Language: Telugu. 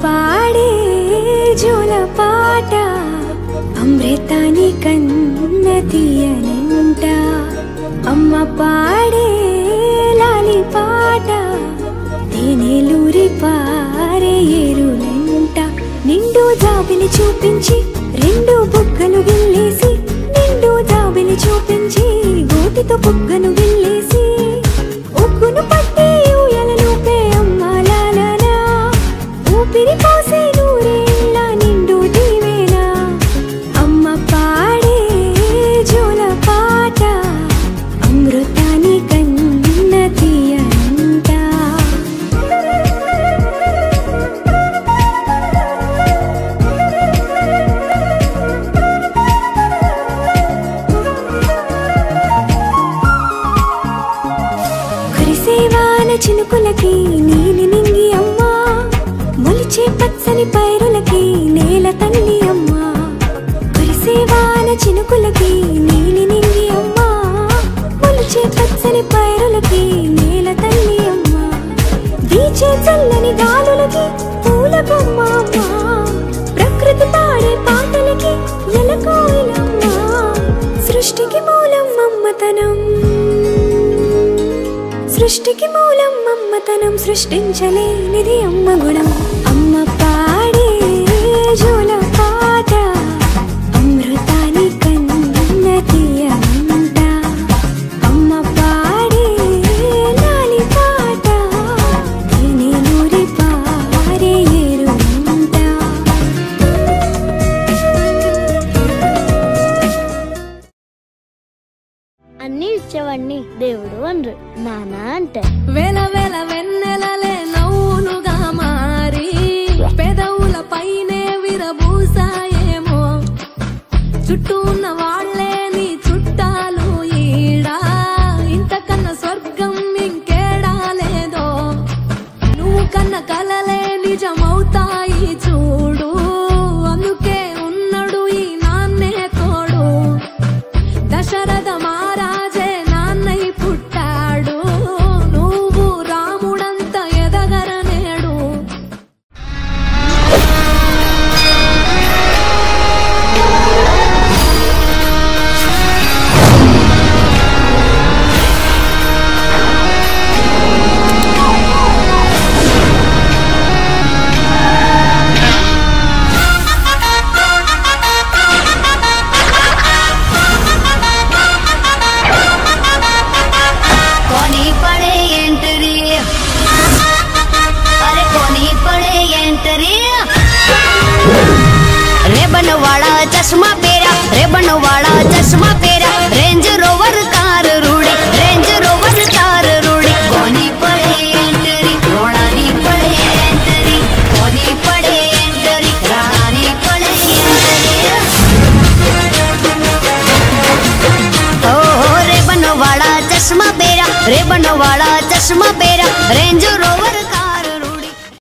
పాడే జోలపాట అమృతాని కన్న తీయనంట అమ్మ పాడే లాలి పాట తేనెలూరి పారే ఏరులంట నిండు జాబిలి చూపించి రెండు బుగ్గలు గిల్లేసి నిండు జాబిలి చూపించి గోటితో బుగ్గను గిల్లేసి ఉగ్గును పట్టి ఊయలలోపే అమ్మ లాలనా ఊపిరి పోసే నూరేళ్ళ నిండు దీవేనా అమ్మ పాడే జోలపాట అమృతాని కన్న తీయనంట కురిసేవాన చినుకులకి నీలి నింగి అమ్మా మొలిచే పచ్చని పైరులకి నేల తల్లి అమ్మా కురిసేవాన చినుకులకి నీలి నింగి అమ్మా మొలిచే పచ్చని పైరులకి నేల తల్లి అమ్మా వీచే చల్లని గాలులకి పూల బొమ్మ అమ్మా ప్రకృతి పాడే పాటలకి ఎలకోయిలమ్మా సృష్టికి మూలం అమ్మతనం సృష్టికి మూలం అమ్మతనం సృష్టించలేనిది అమ్మ గుణం అమ్మ పాడే జోలపాట అమృతాని కన్న తీయనంట అమ్మ పాడే లాలి పాట తేనెలూరి పారే ఏరులంట అన్ని ఇచ్చేవాడిని దేవుడు అనరు నాన్న అంటే వేల వేల వెన్నెలలే నవ్వులుగా మారి పెదవుల పైనే విరబూసాయేమో చుట్టూ ఉన్న వాళ్లే నీ చుట్టాలు ఈడా ఇంతకన్నా స్వర్గం ఇంకేడా లేదో నువ్వు కన్న కలలే నిజమవుతాయి చూడు అందుకే ఉన్నడు ఈ నాన్నే తోడు దశరథ మహారాజే నాన్నై పుట్టాడు నువ్వు రాముడంత ఎదగరనేడు चश्मा पेरा रेबन वाला चश्मा पेरा रेंज रोवर कार रूड़ी रेंज रोवर कार रूड़ी कोनी पड़े एंटरी रोड़ानी पड़े एंटरी कोनी पड़े एंटरी रानी पड़े एंटरी ओ रेबन वाला चश्मा पेरा रेंज रोवर